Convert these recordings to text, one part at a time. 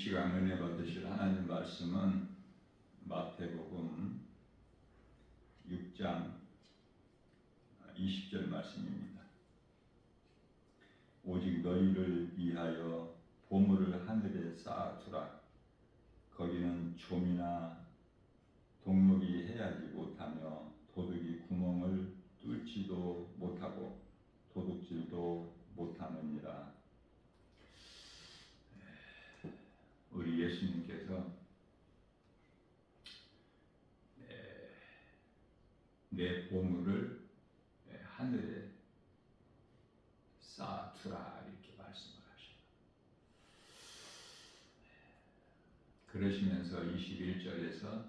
시간 은혜 받으실 하나님 말씀은 마태복음 6장 20절 말씀입니다. 오직 너희를 위하여 보물을 하늘에 쌓아두라. 거기는 좀이나 동물이 해하지 못하며 도둑이 구멍을 뚫지도 못하고 도둑질도 못하느니라. 우리 예수님께서 내 보물을 하늘에 쌓아두라 이렇게 말씀을 하셔요. 그러시면서 21절에서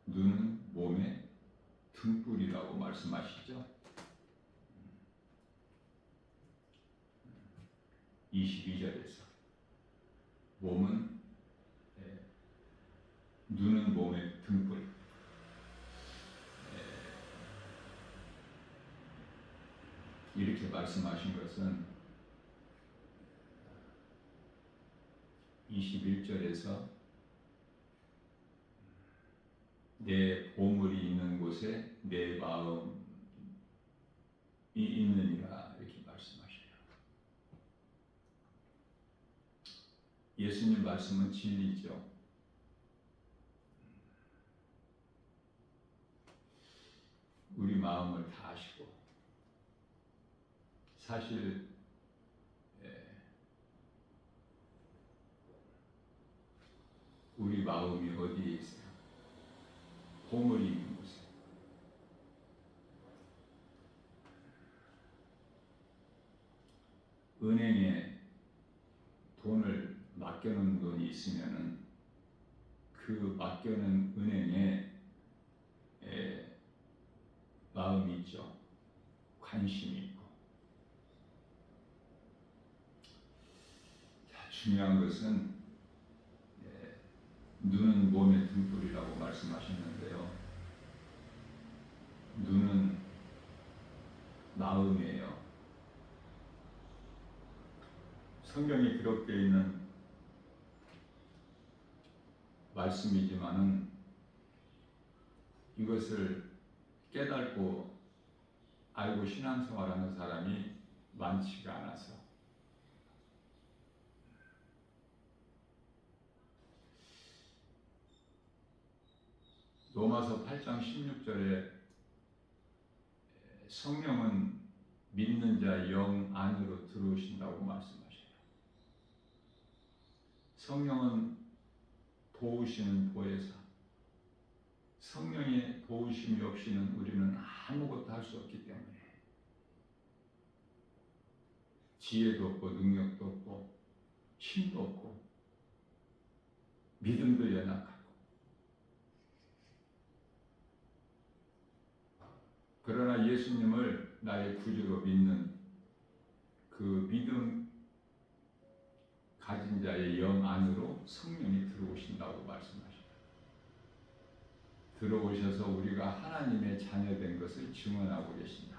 눈은 몸의 등불이라고 말씀하시죠. 22절에서 눈은 몸의 등불. 이렇게 말씀하신 것은 21절에서 내 보물이 있는 곳에 내 마음이 있느니라 이렇게 말씀하셔요. 예수님 말씀은 진리죠. 우리 마음을 다 아시고 사실 우리 마음이 어디에 있어요? 보물이 있는 곳에. 은행에 돈을 맡겨놓은 돈이 있으면은 그 맡겨놓은 은행에 마음이 있죠. 관심이 있고. 중요한 것은 눈은 몸의 등불이라고 말씀하셨는데요. 눈은 마음이에요. 성경에 기록되어 있는 말씀이지만은 이것을 깨닫고 알고 신앙생활하는 사람이 많지가 않아서 로마서 8장 16절에 성령은 믿는 자 영 안으로 들어오신다고 말씀하셔요. 성령은 도우시는 보혜사. 성령의 도우심이 없이는 우리는 아무것도 할 수 없기 때문에 지혜도 없고 능력도 없고 힘도 없고 믿음도 연약하고 그러나 예수님을 나의 구주로 믿는 그 믿음 가진 자의 영 안으로 성령이 들어오신다고 말씀하십니다. 들어오셔서 우리가 하나님의 자녀된 것을 증언하고 계신다.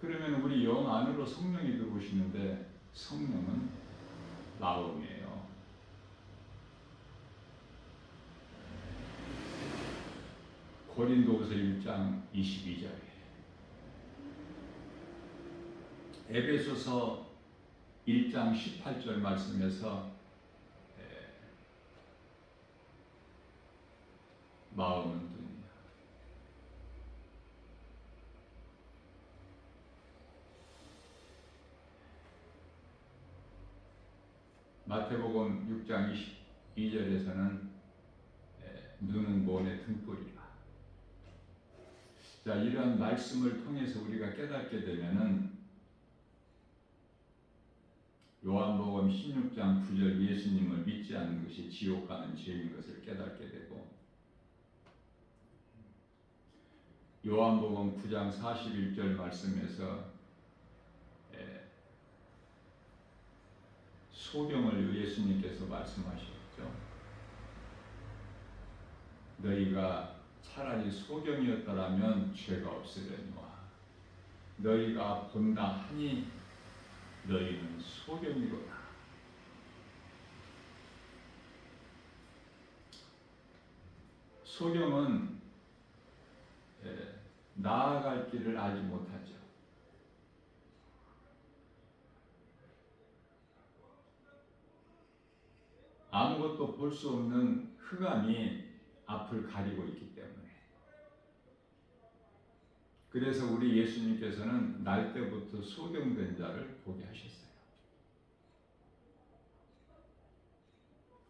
그러면 우리 영 안으로 성령이 들어오시는데 성령은 마음이에요. 고린도후서 1장 22절에 에베소서 1장 18절 말씀에서 마음은 눈이야. 마태복음 6장 22절에서는 눈은 몸의 등불이라. 자, 이러한 말씀을 통해서 우리가 깨닫게 되면은 요한복음 16장 9절 예수님을 믿지 않는 것이 지옥 가는 죄인 것을 깨닫게 되고 요한복음 9장 41절 말씀에서 소경을 예수님께서 말씀하셨죠. 너희가 차라리 소경이었더라면 죄가 없으려니와 너희가 본다 하니 너희는 소경이로다. 소경은 나아갈 길을 알지 못하죠. 아무것도 볼 수 없는 흑암이 앞을 가리고 있기 때문에. 그래서 우리 예수님께서는 날 때부터 소경된 자를 보게 하셨어요.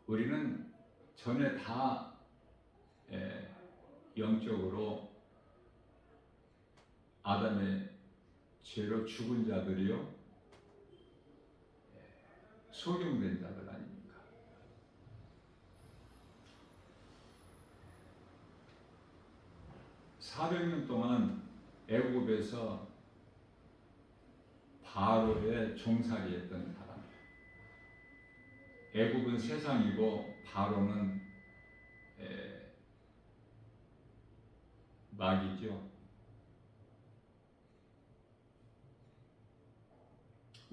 우리는 전에 다 영적으로 아담의 죄로 죽은 자들이요, 소경된 자들 아닙니까? (400년) 동안 애굽에서 바로의 종살이했던 사람. 애굽은 세상이고 바로는 마귀죠.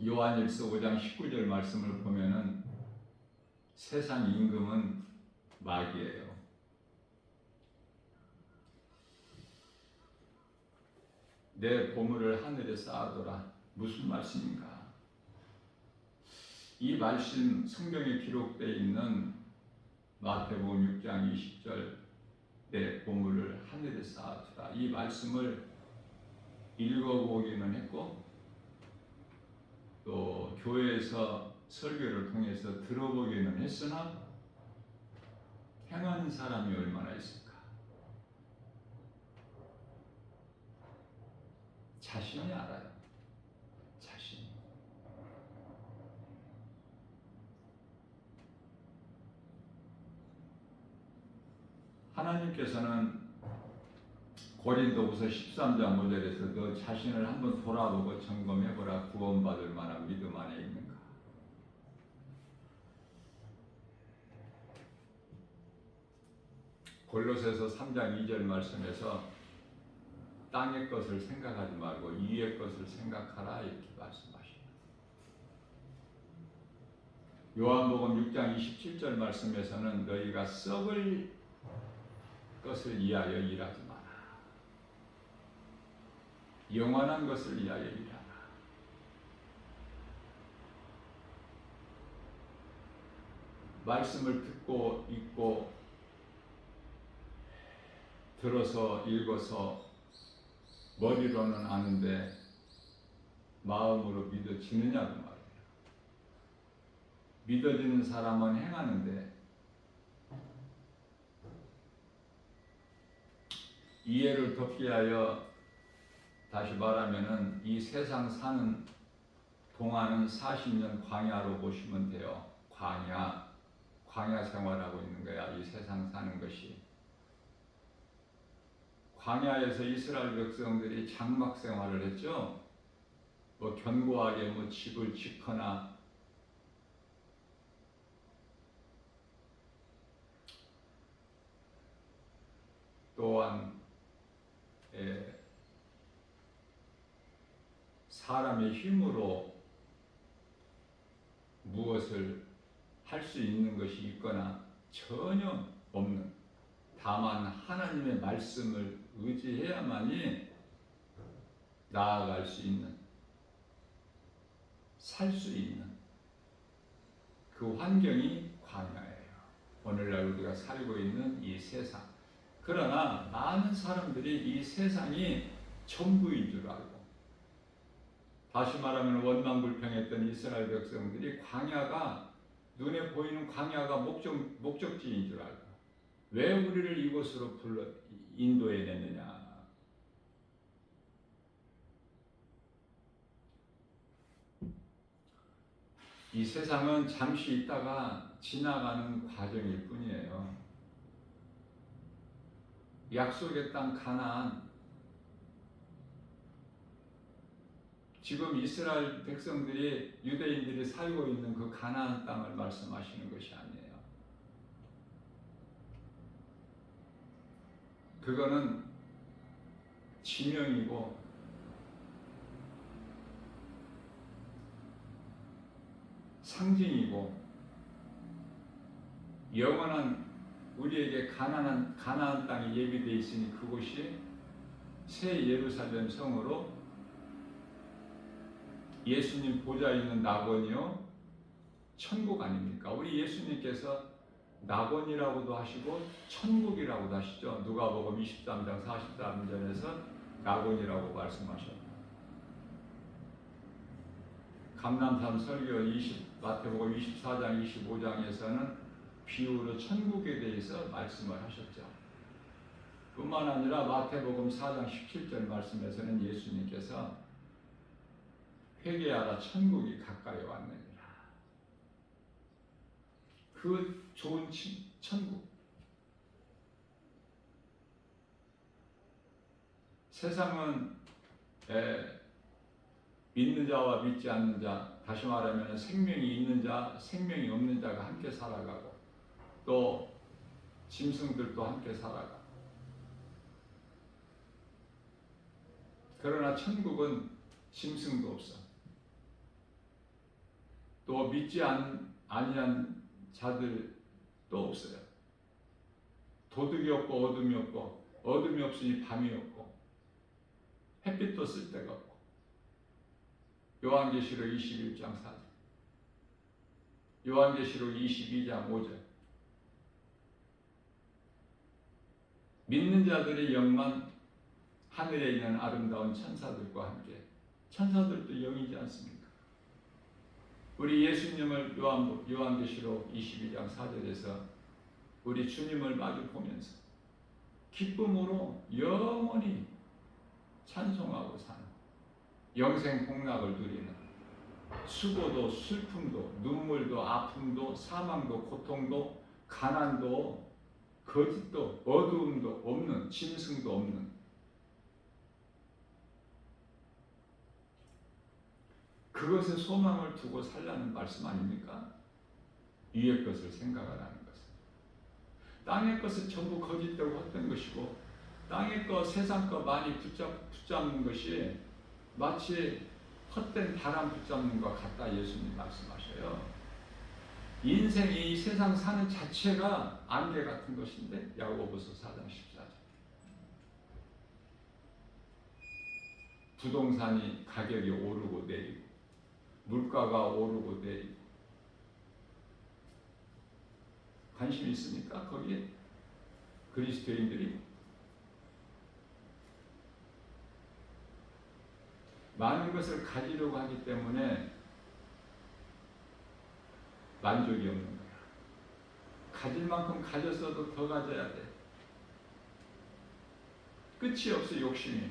요한일서 5장 19절 말씀을 보면은 세상 임금은 마귀예요. 내 보물을 하늘에 쌓아둬라. 무슨 말씀인가? 이 말씀 성경에 기록되어 있는 마태복음 6장 20절 내 보물을 하늘에 쌓아두라. 이 말씀을 읽어보기는 했고 또 교회에서 설교를 통해서 들어보기는 했으나 행하는 사람이 얼마나 있을까? 자신이 알아요. 자신이. 하나님께서는 고린도후서 13장 5절에서 너 자신을 한번 돌아보고 점검해보라. 구원받을 만한 믿음 안에 있는가? 골로새서 3장 2절 말씀에서 땅의 것을 생각하지 말고 위의 것을 생각하라 이렇게 말씀하십니다. 요한복음 6장 27절 말씀에서는 너희가 썩을 것을 위하여 일하지 마라. 영원한 것을 위하여 일하라. 말씀을 듣고 읽고 들어서 읽어서 머리로는 아는데 마음으로 믿어지느냐고 말이에요. 믿어지는 사람은 행하는데 이해를 돕기 위하여 다시 말하면은 이 세상 사는 동안은 40년 광야로 보시면 돼요. 광야 생활하고 있는 거야. 이 세상 사는 것이. 광야에서 이스라엘 백성들이 장막 생활을 했죠. 견고하게 집을 짓거나 또한 사람의 힘으로 무엇을 할 수 있는 것이 있거나 전혀 없는, 다만 하나님의 말씀을 의지해야만이 나아갈 수 있는, 살 수 있는 그 환경이 광야예요. 오늘날 우리가 살고 있는 이 세상. 그러나 많은 사람들이 이 세상이 전부인 줄 알고, 다시 말하면 원망불평했던 이스라엘 백성들이 광야가, 눈에 보이는 광야가 목적지인 줄 알고 왜 우리를 이곳으로 인도해냈느냐. 이 세상은 잠시 있다가 지나가는 과정일 뿐이에요. 약속의 땅 가나안, 지금 이스라엘 백성들이, 유대인들이 살고 있는 그 가나안 땅을 말씀하시는 것이 아니에요. 그거는 지명이고 상징이고 영원한 우리에게 가나안 땅이 예비되어 있으니 그곳이 새 예루살렘 성으로 예수님 보좌 있는 낙원이요 천국 아닙니까? 우리 예수님께서 낙원이라고도 하시고 천국이라고도 하시죠. 누가복음 23장 43절에서 낙원이라고 말씀하셨다. 감람산 설교 마태복음 24장 25장에서는 비유로 천국에 대해서 말씀을 하셨죠. 뿐만 아니라 마태복음 4장 17절 말씀에서는 예수님께서 회개하라 천국이 가까이 왔느니라. 그 좋은 천국. 세상은 믿는 자와 믿지 않는 자, 다시 말하면 생명이 있는 자, 생명이 없는 자가 함께 살아가고 또 짐승들도 함께 살아가고, 그러나 천국은 짐승도 없어. 또 믿지 아니한 자들도 없어요. 도둑이 없고 어둠이 없고, 어둠이 없으니 밤이 없고 햇빛도 쓸 데가 없고. 요한계시록 21장 4절, 요한계시록 22장 5절. 믿는 자들의 영만 하늘에 있는 아름다운 천사들과 함께, 천사들도 영이지 않습니까? 우리 예수님을 요한계시록 22장 4절에서 우리 주님을 마주 보면서 기쁨으로 영원히 찬송하고 사는, 영생 복락을 누리는, 수고도 슬픔도 눈물도 아픔도 사망도 고통도 가난도 거짓도 어두움도 없는, 짐승도 없는, 그것에 소망을 두고 살라는 말씀 아닙니까? 위의 것을 생각하라는 것은. 땅의 것은 전부 거짓되고 헛된 것이고, 땅의 것, 세상 것 많이 붙잡는 것이 마치 헛된 바람 붙잡는 것 같다, 예수님 말씀하셔요. 인생이 이 세상 사는 자체가 안개 같은 것인데, 야고보서 4장 14절. 부동산이 가격이 오르고 내리고, 물가가 오르고 내리고. 관심 있습니까? 거기에 그리스도인들이 많은 것을 가지려고 하기 때문에 만족이 없는 거야. 가질 만큼 가졌어도 더 가져야 돼. 끝이 없어, 욕심이.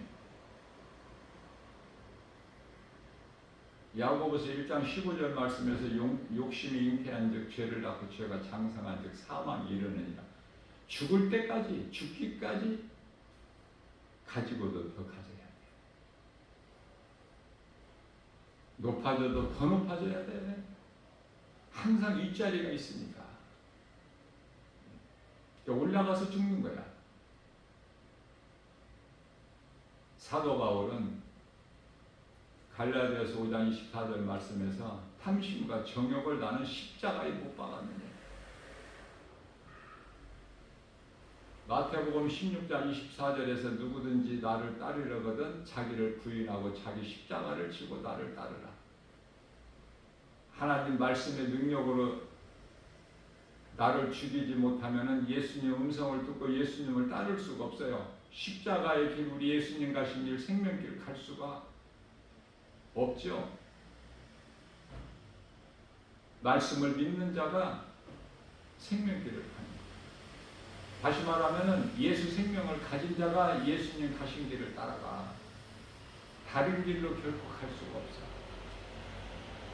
야고보서 1장 15절 말씀에서 욕심이 잉태한 즉 죄를 낳고 죄가 장성한 즉 사망이 이르느니라. 죽을 때까지, 죽기까지 가지고도 더 가져야 돼. 높아져도 더 높아져야 돼. 항상 윗자리가 있으니까. 올라가서 죽는 거야. 사도 바울은 갈라디아서 5장 24절 말씀에서 탐심과 정욕을 나는 십자가에 못 박았느냐. 마태복음 16장 24절에서 누구든지 나를 따르려거든 자기를 부인하고 자기 십자가를 지고 나를 따르라. 하나님 말씀의 능력으로 나를 죽이지 못하면 예수님 음성을 듣고 예수님을 따를 수가 없어요. 십자가의 길, 우리 예수님 가신 길, 생명길 갈 수가 없죠. 말씀을 믿는 자가 생명길을 갑니다. 다시 말하면 예수 생명을 가진 자가 예수님 가신 길을 따라가. 다른 길로 결코 갈 수가 없어.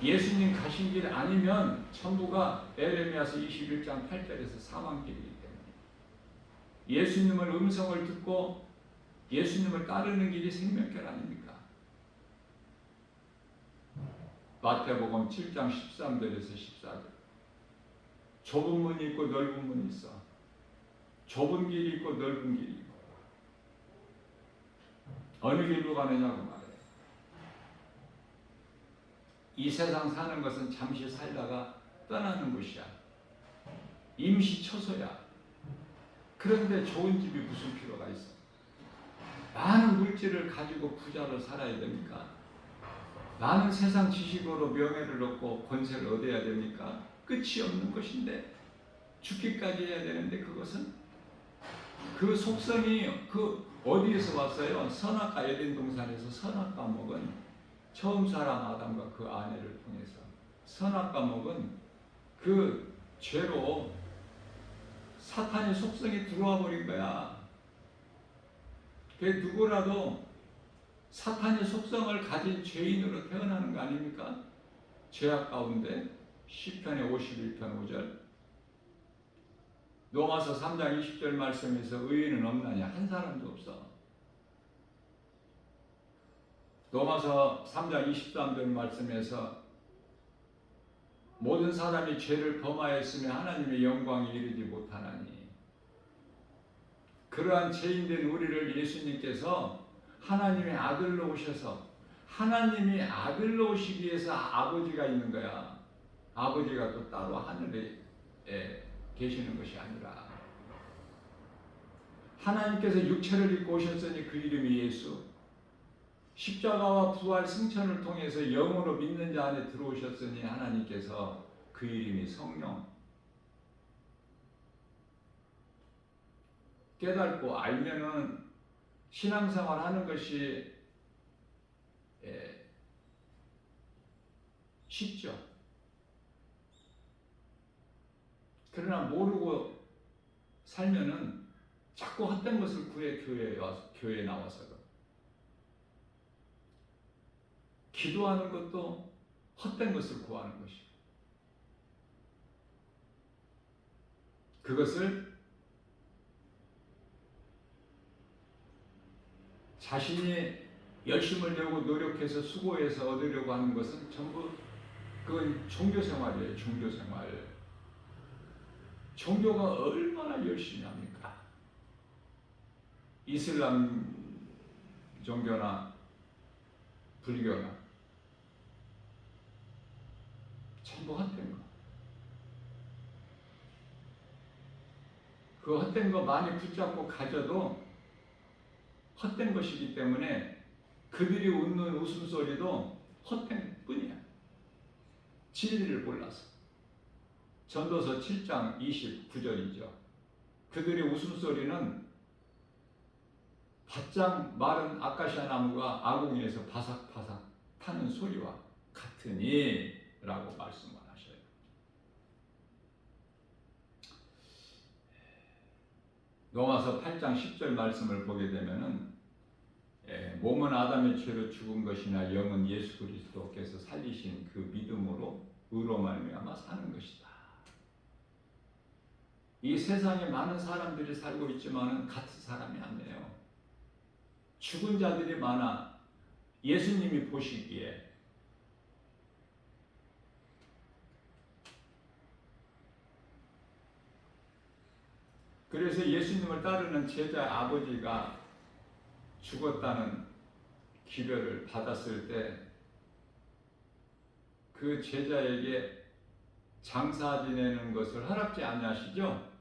예수님 가신 길 아니면 전부가 에레미야서 21장 8절에서 사망길이기 때문에, 예수님을 음성을 듣고 예수님을 따르는 길이 생명길 아닙니까? 마태복음 7장 13절에서 14절. 좁은 문이 있고 넓은 문이 있어. 좁은 길이 있고 넓은 길이 있고. 어느 길로 가느냐고 말해요. 이 세상 사는 것은 잠시 살다가 떠나는 것이야. 임시 처소야. 그런데 좋은 집이 무슨 필요가 있어? 많은 물질을 가지고 부자로 살아야 됩니까? 많은 세상 지식으로 명예를 얻고 권세를 얻어야 됩니까? 끝이 없는 것인데 죽기까지 해야 되는데 그것은 그 속성이 그 어디에서 왔어요? 선악과 에덴 동산에서 선악과 먹은 처음 사람 아담과 그 아내를 통해서 선악과 먹은 그 죄로 사탄의 속성이 들어와 버린 거야. 그 누구라도 사탄의 속성을 가진 죄인으로 태어나는 거 아닙니까? 죄악 가운데 시편의 51편 5절 로마서 3장 20절 말씀에서 의인은 없나냐? 한 사람도 없어. 로마서 3장 23절 말씀에서 모든 사람이 죄를 범하였으며 하나님의 영광에 이르지 못하나니 그러한 죄인된 우리를 예수님께서 하나님의 아들로 오셔서 하나님이 아들로 오시기 위해서 아버지가 있는 거야. 아버지가 또 따로 하늘에 계시는 것이 아니라 하나님께서 육체를 입고 오셨으니 그 이름이 예수. 십자가와 부활 승천을 통해서 영으로 믿는 자 안에 들어오셨으니 하나님께서 그 이름이 성령. 깨닫고 알면은 신앙생활 하는 것이 쉽죠. 그러나 모르고 살면은 자꾸 헛된 것을 구해 교회에 나와서 기도하는 것도 헛된 것을 구하는 것이고 그것을 자신이 열심을 내고 노력해서 수고해서 얻으려고 하는 것은 전부 그건 종교생활이에요. 종교생활. 종교가 얼마나 열심히 합니까? 이슬람 종교나 불교나 전부 헛된 거. 그 헛된 거 많이 붙잡고 가져도 헛된 것이기 때문에 그들이 웃는 웃음소리도 헛된 뿐이야. 진리를 몰라서. 전도서 7장 29절이죠. 그들의 웃음소리는 바짝 마른 아카시아 나무가 아궁이에서 바삭바삭 타는 소리와 같으니 라고 말씀을 하셔요. 로마서 8장 10절 말씀을 보게 되면은 몸은 아담의 죄로 죽은 것이나 영은 예수 그리스도께서 살리신 그 믿음으로 의로 말미암아 사는 것이다. 이 세상에 많은 사람들이 살고 있지만은 같은 사람이 아니에요. 죽은 자들이 많아. 예수님이 보시기에 그래서 예수님을 따르는 제자 아버지가 죽었다는 기별을 받았을 때 그 제자에게 장사 지내는 것을 허락지 아니하시죠?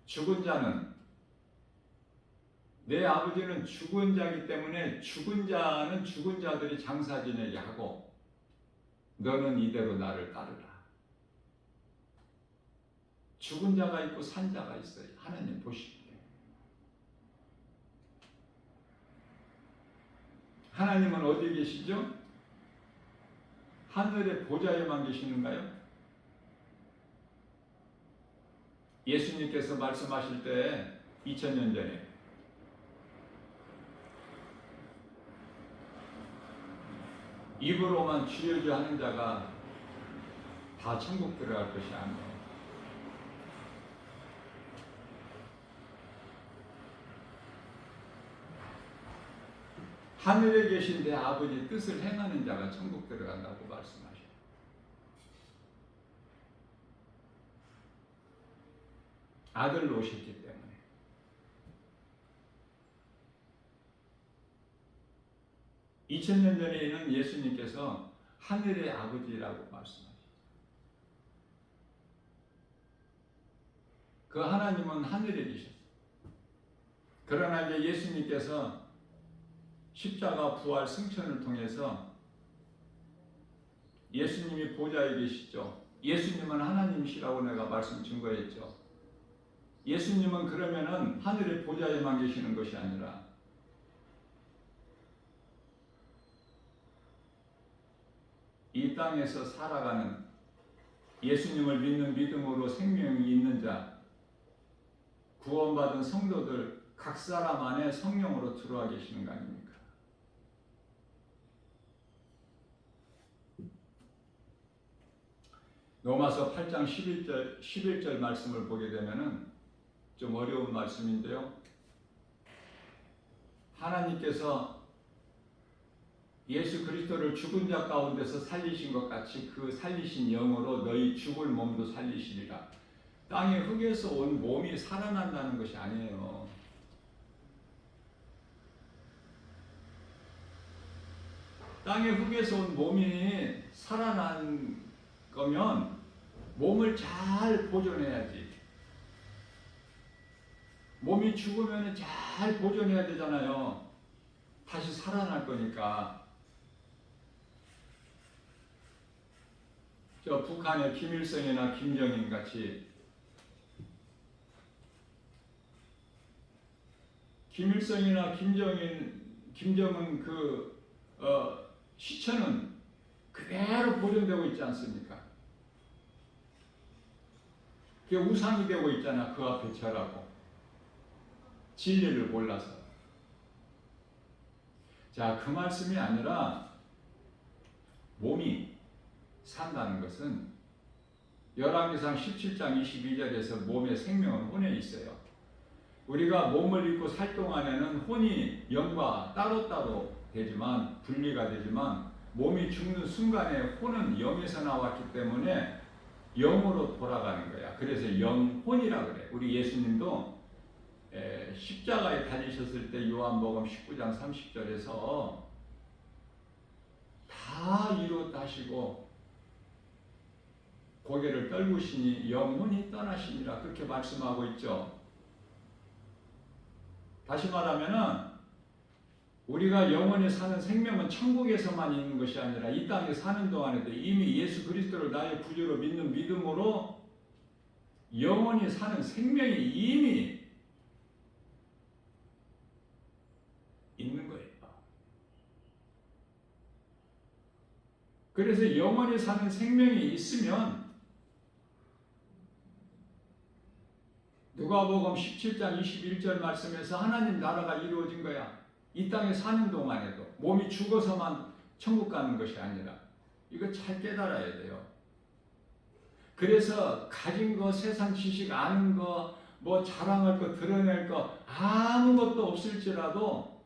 죽은 자는 내 아버지는 죽은 자이기 때문에 죽은 자는 죽은 자들이 장사 지내게 하고 너는 이대로 나를 따르라. 죽은 자가 있고 산 자가 있어요. 하나님 보시기에. 하나님은 어디에 계시죠? 하늘의 보좌에만 계시는가요? 예수님께서 말씀하실 때 2000년 전에 입으로만 주여 주여 하는 자가 다 천국 들어갈 것이 아니에요. 하늘에 계신 내 아버지 뜻을 행하는 자가 천국 들어간다고 말씀하셔요. 아들로 오셨기 때문에. (2000년) 전에는 예수님께서 하늘의 아버지라고 말씀하셨어요. 그 하나님은 하늘에 계셨어요. 그러나 이제 예수님께서 십자가 부활 승천을 통해서 예수님이 보좌에 계시죠. 예수님은 하나님이시라고 내가 말씀 증거했죠. 예수님은 그러면은 하늘의 보좌에만 계시는 것이 아니라 이 땅에서 살아가는 예수님을 믿는 믿음으로 생명이 있는 자, 구원받은 성도들 각 사람 안에 성령으로 들어와 계시는 거 아닙니까? 로마서 8장 11절 말씀을 보게 되면은 좀 어려운 말씀인데요. 하나님께서 예수 그리스도를 죽은 자 가운데서 살리신 것 같이 그 살리신 영으로 너희 죽을 몸도 살리시리라. 땅의 흙에서 온 몸이 살아난다는 것이 아니에요. 땅의 흙에서 온 몸이 살아난 거면 몸을 잘 보존해야지. 몸이 죽으면 잘 보존해야 되잖아요. 다시 살아날 거니까. 저 북한의 김일성이나 김정인 같이 김일성이나 김정은 시체는 그대로 보존되고 있지 않습니까? 그게 우상이 되고 있잖아. 그 앞에 절하고 진리를 몰라서. 자, 그 말씀이 아니라 몸이 산다는 것은 열왕기상 17장 22절에서 몸의 생명은 혼에 있어요. 우리가 몸을 입고 살 동안에는 혼이 영과 따로따로 되지만 분리가 되지만 몸이 죽는 순간에 혼은 영에서 나왔기 때문에 영으로 돌아가는 거야. 그래서 영혼이라 그래. 우리 예수님도 십자가에 달리셨을 때 요한복음 19장 30절에서 다 이루었다 하시고 고개를 떨구시니 영혼이 떠나시니라 그렇게 말씀하고 있죠. 다시 말하면은 우리가 영원히 사는 생명은 천국에서만 있는 것이 아니라 이 땅에 사는 동안에도 이미 예수 그리스도를 나의 구주로 믿는 믿음으로 영원히 사는 생명이 이미 있는 거예요. 그래서 영원히 사는 생명이 있으면 누가복음 17장 21절 말씀에서 하나님 나라가 이루어진 거야. 이 땅에 사는 동안에도 몸이 죽어서만 천국 가는 것이 아니라 이거 잘 깨달아야 돼요. 그래서 가진 거, 세상 지식 아는 거, 뭐 자랑할 거, 드러낼 거 아무것도 없을지라도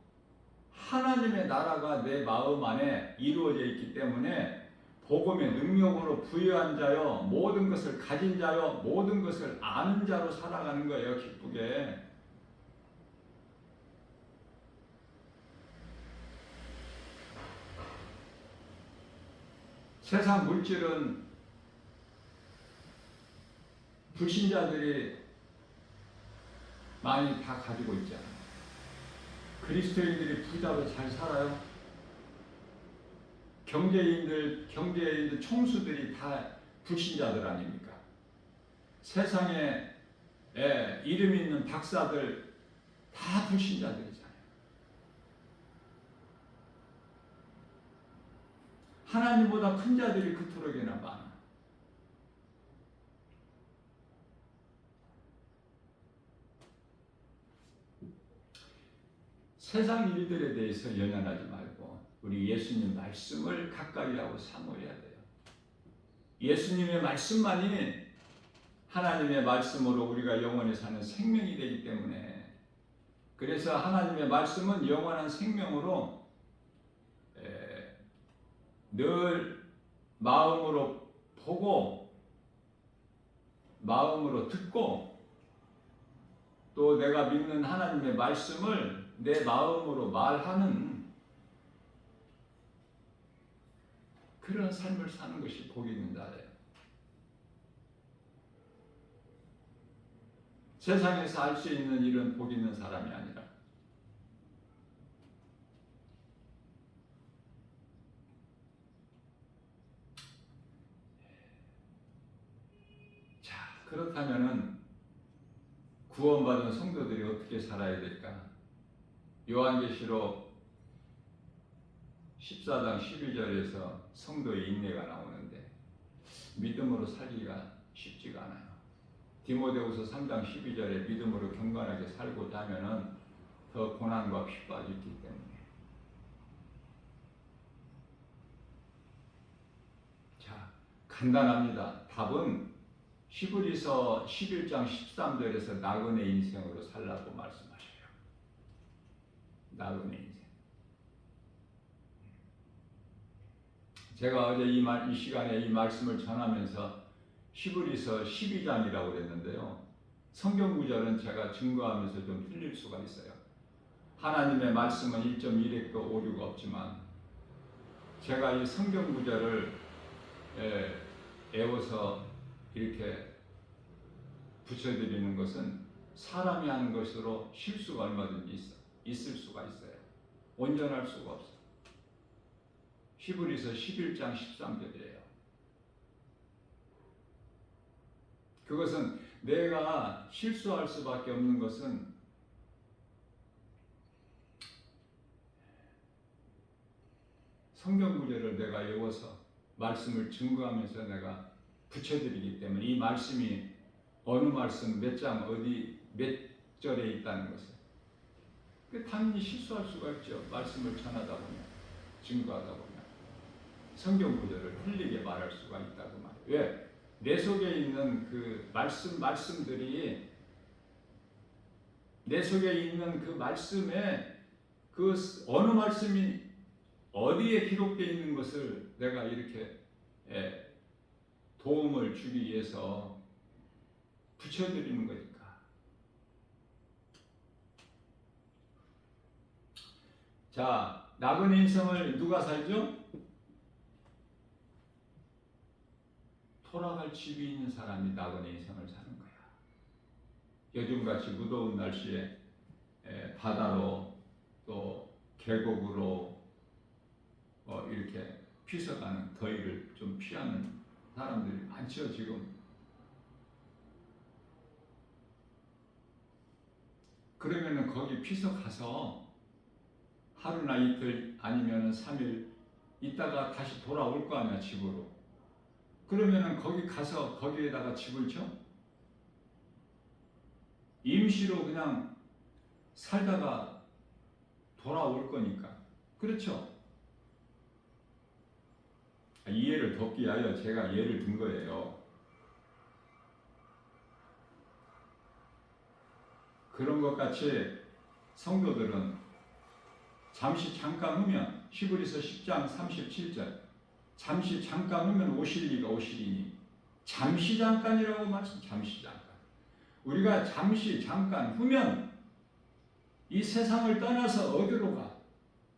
하나님의 나라가 내 마음 안에 이루어져 있기 때문에 복음의 능력으로 부여한 자요, 모든 것을 가진 자요, 모든 것을 아는 자로 살아가는 거예요. 기쁘게. 세상 물질은 불신자들이 많이 다 가지고 있잖아요. 그리스도인들이 부자로 잘 살아요. 경제인들 총수들이 다 불신자들 아닙니까? 세상에 이름 있는 박사들 다 불신자들이잖아요. 하나님보다 큰 자들이 그토록이나 많아. 세상 일들에 대해서 연연하지 말고 우리 예수님 말씀을 가까이 하고 사모해야 돼요. 예수님의 말씀만이 하나님의 말씀으로 우리가 영원히 사는 생명이 되기 때문에 그래서 하나님의 말씀은 영원한 생명으로 늘 마음으로 보고 마음으로 듣고 또 내가 믿는 하나님의 말씀을 내 마음으로 말하는 그런 삶을 사는 것이 복이 있는 자예요. 세상에서 할 수 있는 일은 복 있는 사람이 아니라 그렇다면은 구원받은 성도들이 어떻게 살아야 될까? 요한계시록 14장 12절에서 성도의 인내가 나오는데 믿음으로 살기가 쉽지가 않아요. 디모데후서 3장 12절에 믿음으로 경건하게 살고자 하면은 더 고난과 핍박이 있기 때문에. 자, 간단합니다. 답은 히브리서 11장 13절에서 나그네 인생으로 살라고 말씀하셔요. 나그네 인생. 제가 어제 이 시간에 이 말씀을 전하면서 히브리서 12장이라고 그랬는데요. 성경 구절은 제가 증거하면서 좀 틀릴 수가 있어요. 하나님의 말씀은 1.1획도 오류가 없지만 제가 이 성경 구절을 애워서 이렇게 붙여드리는 것은 사람이 하는 것으로 실수가 얼마든지 있을 수가 있어요. 온전할 수가 없어요. 히브리서 11장 13절이에요. 그것은 내가 실수할 수밖에 없는 것은 성경 구절을 내가 외워서 말씀을 증거하면서 내가 붙여드리기 때문에 이 말씀이 어느 말씀 몇 장 어디 몇 절에 있다는 것을 당연히 실수할 수가 있죠. 말씀을 전하다 보면 증거하다 보면 성경 구절을 틀리게 말할 수가 있다고 말해요. 왜? 내 속에 있는 그 말씀들이 내 속에 있는 그 말씀에 그 어느 말씀이 어디에 기록되어 있는 것을 내가 이렇게 도움을 주기 위해서 붙여드리는 거니까. 자, 나그네 인생을 누가 살죠? 돌아갈 집이 있는 사람이 나그네 인생을 사는 거야. 요즘같이 무더운 날씨에 바다로 또 계곡으로 이렇게 피서가는 더위를 좀 피하는 사람들이 많죠 지금. 그러면은 거기 피서 가서 하루나 이틀 아니면은 3일 있다가 다시 돌아올 거 아니야 집으로. 그러면은 거기 가서 거기에다가 집을 쳐? 임시로 그냥 살다가 돌아올 거니까. 그렇죠? 이해를 돕기 위하여 제가 예를 든 거예요. 그런 것 같이 성도들은 잠깐 후면 히브리서 10장 37절 잠시 잠깐 후면 오실 이가 오시리니 잠시 잠깐이라고 말씀. 잠시 잠깐. 우리가 잠시 잠깐 후면 이 세상을 떠나서 어디로 가?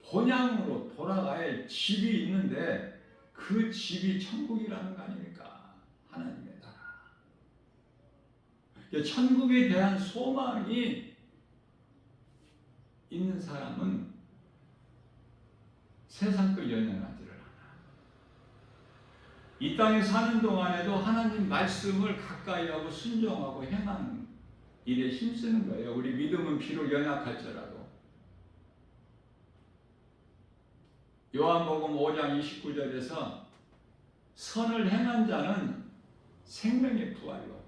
본향으로 돌아가야 할 집이 있는데 그 집이 천국이라는 거 아닙니까? 하나님의 나라. 천국에 대한 소망이 있는 사람은 세상 것 연연하지를 않아. 이 땅에 사는 동안에도 하나님 말씀을 가까이 하고 순종하고 행하는 일에 힘쓰는 거예요. 우리 믿음은 비록 연약할지라도. 요한복음 5장 29절에서 선을 행한 자는 생명의 부활로,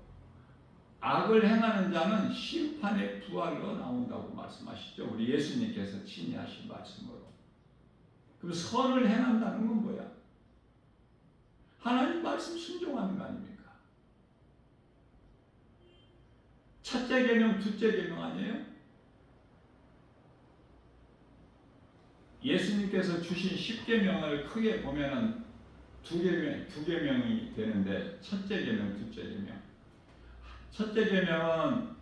악을 행하는 자는 심판의 부활로 나온다고 말씀하시죠. 우리 예수님께서 친히 하신 말씀으로. 그럼 선을 행한다는 건 뭐야? 하나님 말씀 순종하는 거 아닙니까? 첫째 계명, 둘째 계명 아니에요? 예수님께서 주신 10계명을 크게 보면은 두 계명이 되는데 첫째 계명, 둘째 계명. 첫째 계명은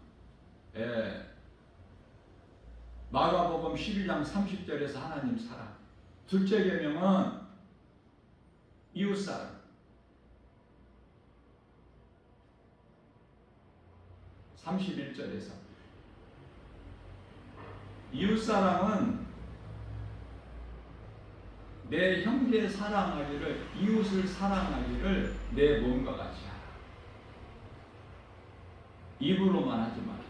마가복음 12장 30절에서 하나님 사랑. 둘째 계명은 이웃 사랑. 31절에서 이웃 사랑은 내 형제 사랑하기를, 이웃을 사랑하기를 내 몸과 같이 하라. 입으로만 하지 마라.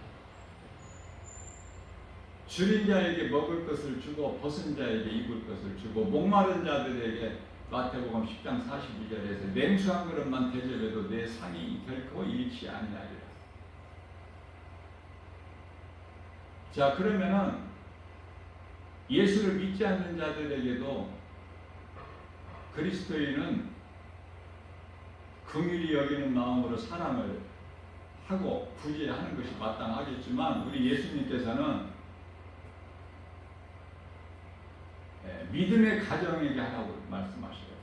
줄인 자에게 먹을 것을 주고 벗은 자에게 입을 것을 주고 목마른 자들에게 마태복음 10장 42절에서 냉수 한 그릇만 대접해도 내 상이 결코 잃지 아니하리라. 자, 그러면은 예수를 믿지 않는 자들에게도 그리스도인은 긍휼히 여기는 마음으로 사랑을 하고 굳이 하는 것이 마땅하겠지만 우리 예수님께서는 믿음의 가정에게 하라고 말씀하셔요.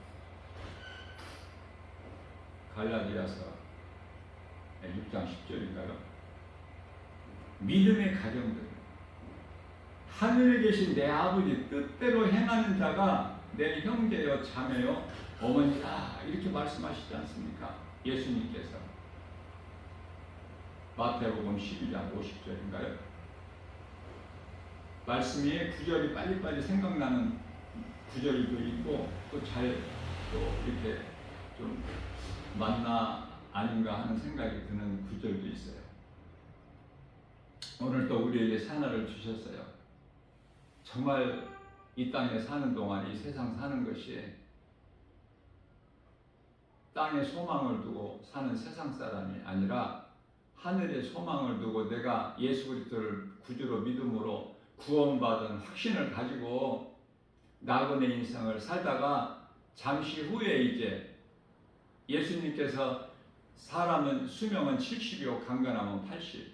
갈라디아서 6장 10절인가요? 믿음의 가정들, 하늘에 계신 내 아버지 뜻대로 행하는 자가 내 형제요 자매요 어머니다, 이렇게 말씀하시지 않습니까? 예수님께서 마태복음 12장 50절인가요? 말씀이 구절이 빨리빨리 생각나는 구절도 있고 또 이렇게 좀 맞나 아닌가 하는 생각이 드는 구절도 있어요. 오늘 또 우리에게 새날을 주셨어요. 정말 이 땅에 사는 동안 이 세상 사는 것이 땅에 소망을 두고 사는 세상 사람이 아니라 하늘에 소망을 두고 내가 예수 그리스도를 구주로 믿음으로 구원받은 확신을 가지고 나그네 인생을 살다가 잠시 후에 이제 예수님께서 사람은 수명은 70이요 강건하면 80,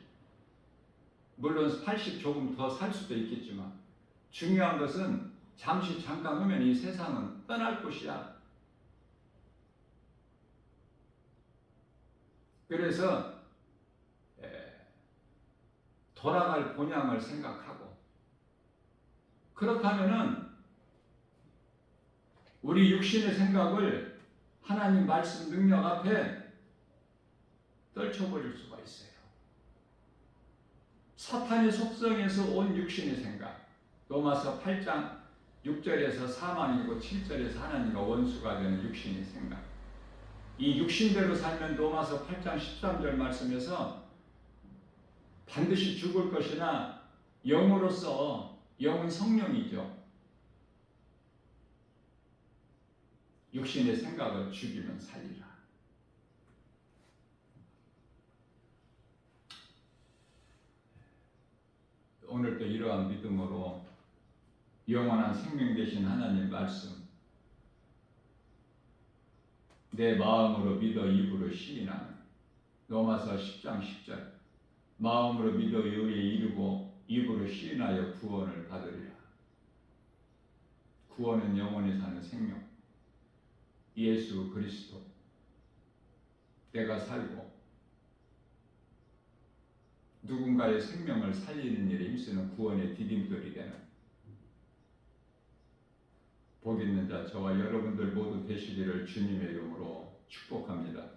물론 80 조금 더 살 수도 있겠지만 중요한 것은 잠시 잠깐 후면 이 세상은 떠날 곳이야. 그래서 돌아갈 본향을 생각하고, 그렇다면은 우리 육신의 생각을 하나님 말씀 능력 앞에 떨쳐버릴 수가 있어요. 사탄의 속성에서 온 육신의 생각, 로마서 8장 6절에서 사망이고 7절에서 하나님과 원수가 되는 육신의 생각, 이 육신대로 살면 로마서 8장 13절 말씀에서 반드시 죽을 것이나 영으로서, 영은 성령이죠, 육신의 생각을 죽이면 살리라. 오늘도 이러한 믿음으로 영원한 생명 되신 하나님 말씀 내 마음으로 믿어 입으로 시인하는 로마서 10장 10절, 마음으로 믿어 의에 이르고 입으로 시인하여 구원을 받으리라. 구원은 영원히 사는 생명, 예수 그리스도, 내가 살고 누군가의 생명을 살리는 일에 힘쓰는 구원의 디딤돌이 되는 복 있는 자 저와 여러분들 모두 되시기를 주님의 이름으로 축복합니다.